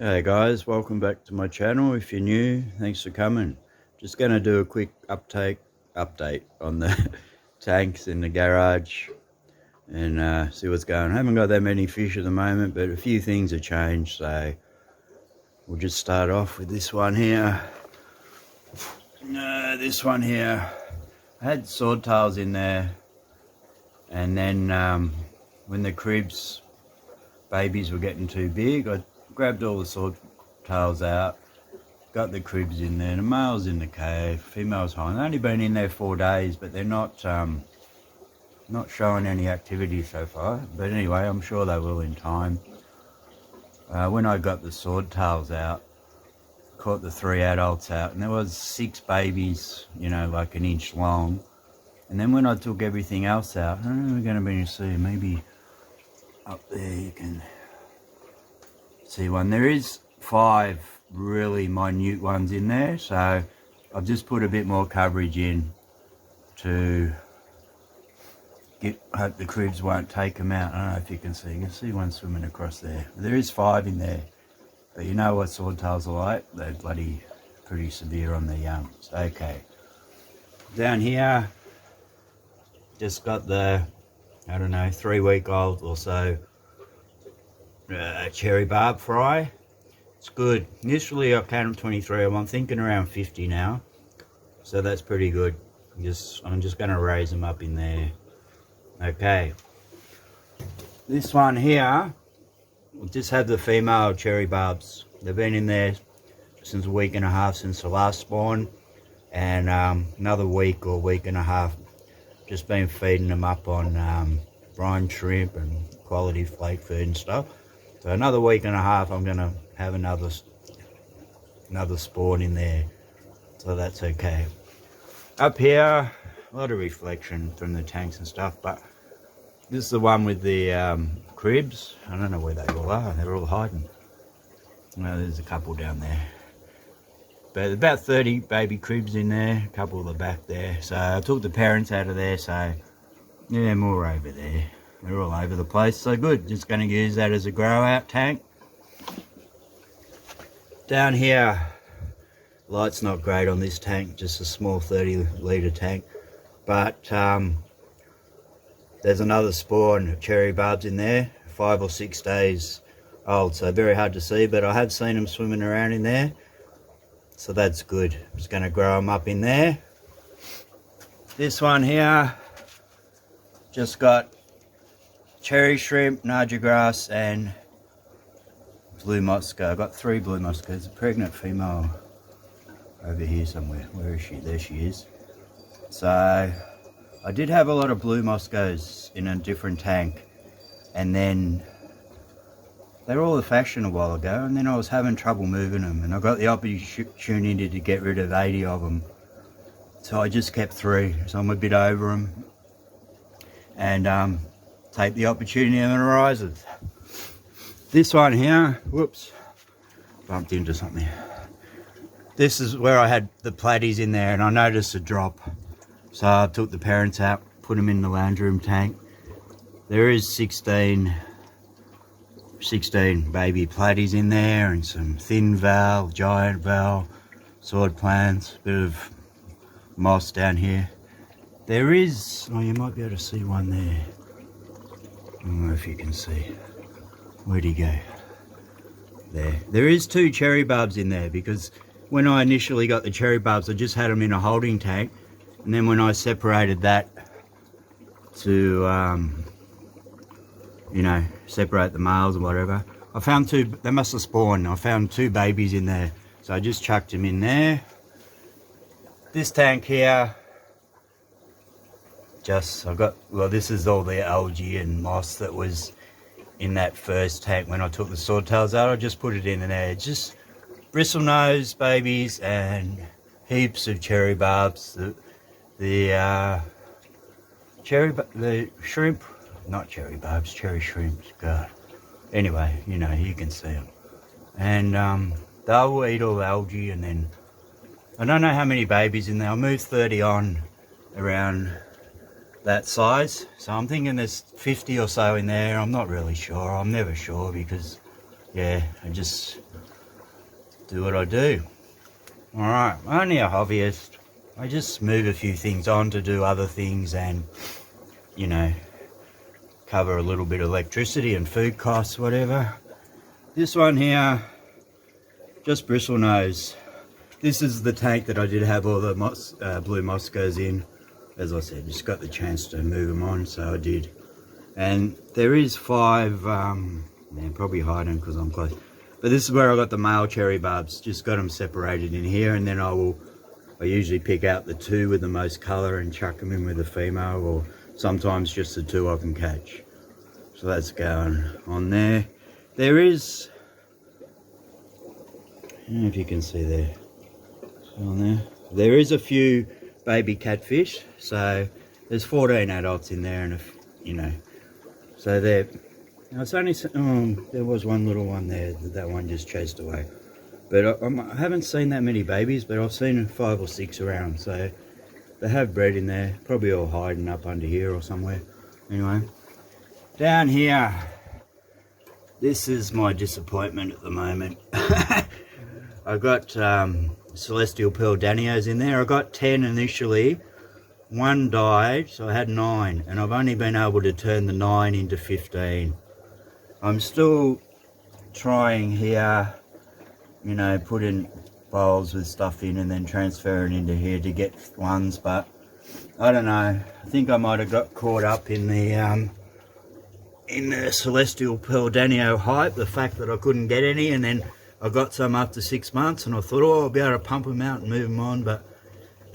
Hey guys, welcome back to my channel. If you're new, thanks for coming. Just going to do a quick update on the tanks in the garage and see what's going on. I haven't got that many fish at the moment, but a few things have changed, so we'll just start off with this one here. This one here, I had swordtails in there, and then when the cribs babies were getting too big, I grabbed all the swordtails out, got the cribs in there. The male's in the cave, female's home. They've only been in there 4 days, but they're not showing any activity so far. But anyway, I'm sure they will in time. When I got the swordtails out, caught the 3 adults out, and there was 6 babies, you know, like an inch long. And then when I took everything else out, I don't know, we're going to be able to see, maybe up there you can see one. There is 5 really minute ones in there, so I've just put a bit more coverage in to hope the cribs won't take them out. I don't know if you can see one swimming across there. There is 5 in there, but you know what swordtails are like, they're bloody pretty severe on the youngs. Okay, down here just got the, I don't know, 3-week-old or so cherry barb fry. It's good. Initially I counted 23, I'm thinking around 50 now, so that's pretty good. I'm just going to raise them up in there. Okay, this one here, we'll just have the female cherry barbs. They've been in there since a week and a half since the last spawn, and another week or week and a half just been feeding them up on brine shrimp and quality flake food and stuff. So another week and a half I'm going to have another spawn in there, so that's okay. Up here, a lot of reflection from the tanks and stuff, but this is the one with the cribs. I don't know where they all are, they're all hiding. Well, there's a couple down there, but about 30 baby cribs in there, a couple of the back there. So I took the parents out of there, so yeah, more over there. They're all over the place, so good. Just going to use that as a grow out tank. Down here, light's not great on this tank, just a small 30-litre tank, but there's another spawn of cherry barbs in there, 5 or 6 days old, so very hard to see, but I have seen them swimming around in there, so that's good. I'm just going to grow them up in there. This one here, just got cherry shrimp, naja grass and blue Moscow. I've got 3 blue Moscows, a pregnant female over here somewhere. Where is she? There she is. So I did have a lot of blue Moscows in a different tank, and then they were all the fashion a while ago, and then I was having trouble moving them, and I got the opportunity to get rid of 80 of them. So I just kept 3, so I'm a bit over them, and take the opportunity when it arises. This one here, whoops, bumped into something. This is where I had the platies in there, and I noticed a drop. So I took the parents out, put them in the lounge room tank. There is 16 baby platies in there, and some thin val, giant val, sword plants, bit of moss down here. There is, oh, you might be able to see one there. I don't know if you can see. Where'd he go? There. There is 2 cherry barbs in there, because when I initially got the cherry barbs, I just had them in a holding tank, and then when I separated that to, you know, separate the males or whatever, I found 2, they must have spawned. I found 2 babies in there, so I just chucked them in there. This tank here, I've got, well, this is all the algae and moss that was in that first tank when I took the swordtails out. I just put it in there. Just bristlenose babies and heaps of cherry barbs. The shrimp, not cherry barbs, cherry shrimp. God. Anyway, you know, you can see them. And they'll eat all the algae, and then I don't know how many babies in there. I moved 30 on around that size, so I'm thinking there's 50 or so in there. I'm not really sure. I'm never sure, because yeah, I just do what I do. Alright, I'm only a hobbyist. I just move a few things on to do other things and, you know, cover a little bit of electricity and food costs, whatever. This one here, just bristle nose. This is the tank that I did have all the blue Moscows in. As I said, just got the chance to move them on, so I did. And there is 5, probably hiding because I'm close. But this is where I got the male cherry bulbs. Just got them separated in here, and then I usually pick out the 2 with the most colour and chuck them in with the female, or sometimes just the 2 I can catch. So that's going on there. There is, I don't know if you can see there, on there. There is a few baby catfish, so there's 14 adults in there, and if you know, so they're. It's only there was one little one there that one just chased away, but I haven't seen that many babies, but I've seen 5 or 6 around, so they have bred in there, probably all hiding up under here or somewhere. Anyway, down here, this is my disappointment at the moment. I got Celestial Pearl Danios in there. I got 10 initially. 1 died, so I had 9, and I've only been able to turn the 9 into 15. I'm still trying here, you know, putting bowls with stuff in and then transferring into here to get ones, but I don't know. I think I might have got caught up in the Celestial Pearl Danio hype, the fact that I couldn't get any, and then I got some after 6 months, and I thought, oh, I'll be able to pump them out and move them on, but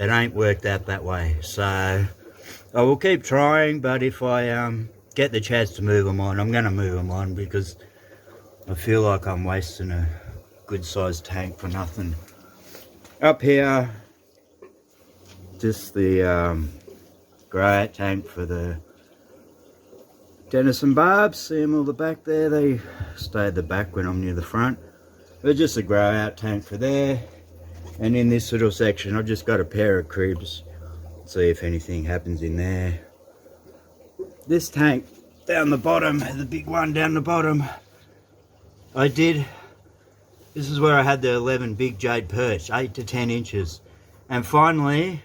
it ain't worked out that way. So I will keep trying, but if I get the chance to move them on, I'm going to move them on, because I feel like I'm wasting a good sized tank for nothing. Up here, just the grey tank for the Denison barbs. See them all the back there, they stay at the back when I'm near the front. But just a grow out tank for there. And in this little section, I've just got a pair of cribs. See if anything happens in there. This tank down the bottom, the big one down the bottom, this is where I had the 11 big jade perch, 8 to 10 inches. And finally,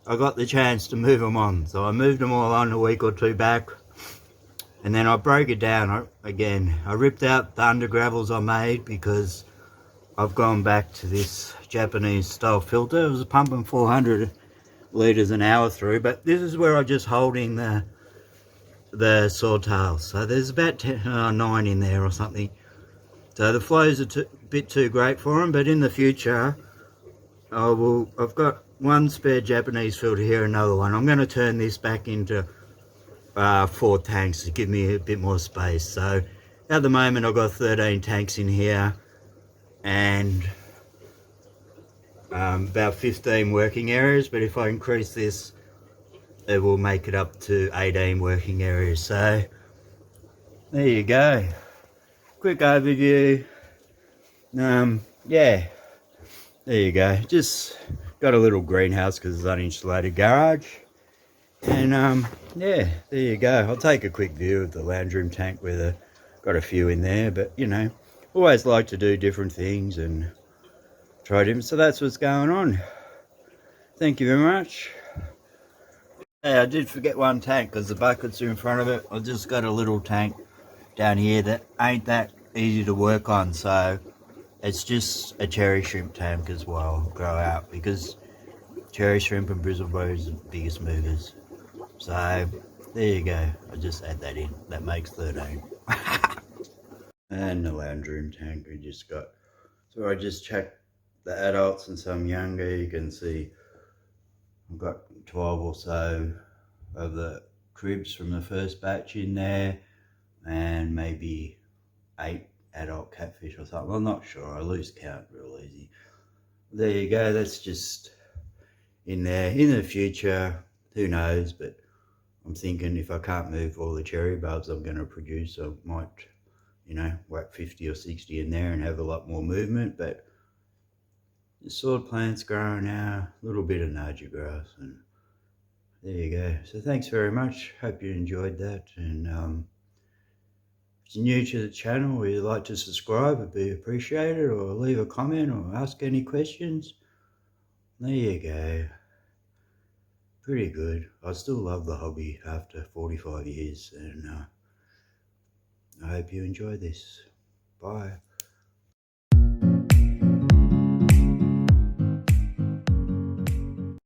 I got the chance to move them on. So I moved them all on a week or 2 back. And then I broke it down again. I ripped out the under gravels I made, because I've gone back to this Japanese style filter. It was pumping 400 litres an hour through, but this is where I'm just holding the swordtails. So there's about 9 in there or something. So the flows are a bit too great for them, but in the future, I've got 1 spare Japanese filter here, another one. I'm going to turn this back into 4 tanks to give me a bit more space. So at the moment I've got 13 tanks in here, and about 15 working areas, but if I increase this, it will make it up to 18 working areas. So there you go, quick overview. Yeah, there you go. Just got a little greenhouse because it's an uninsulated garage. And yeah, there you go. I'll take a quick view of the lounge room tank where got a few in there, but you know, always like to do different things and try different. So that's what's going on. Thank you very much. Hey, I did forget 1 tank because the buckets are in front of it. I just got a little tank down here that ain't that easy to work on, so it's just a cherry shrimp tank as well, grow out, because cherry shrimp and bristlebur is the biggest movers. So there you go, I just add that in, that makes 13. And the lounge room tank we just got. So I just checked the adults and some younger. You can see I've got 12 or so of the cribs from the first batch in there, and maybe 8 adult catfish or something. I'm not sure, I lose count real easy. There you go, that's just in there. In the future, who knows, but I'm thinking if I can't move all the cherry bulbs I'm going to produce, I might, you know, whack 50 or 60 in there and have a lot more movement. But the sword plants growing now, a little bit of Naja grass, and there you go. So thanks very much, hope you enjoyed that, and If you're new to the channel or you'd like to subscribe, it'd be appreciated, or leave a comment or ask any questions. There you go. Pretty good. I still love the hobby after 45 years, and I hope you enjoy this. Bye.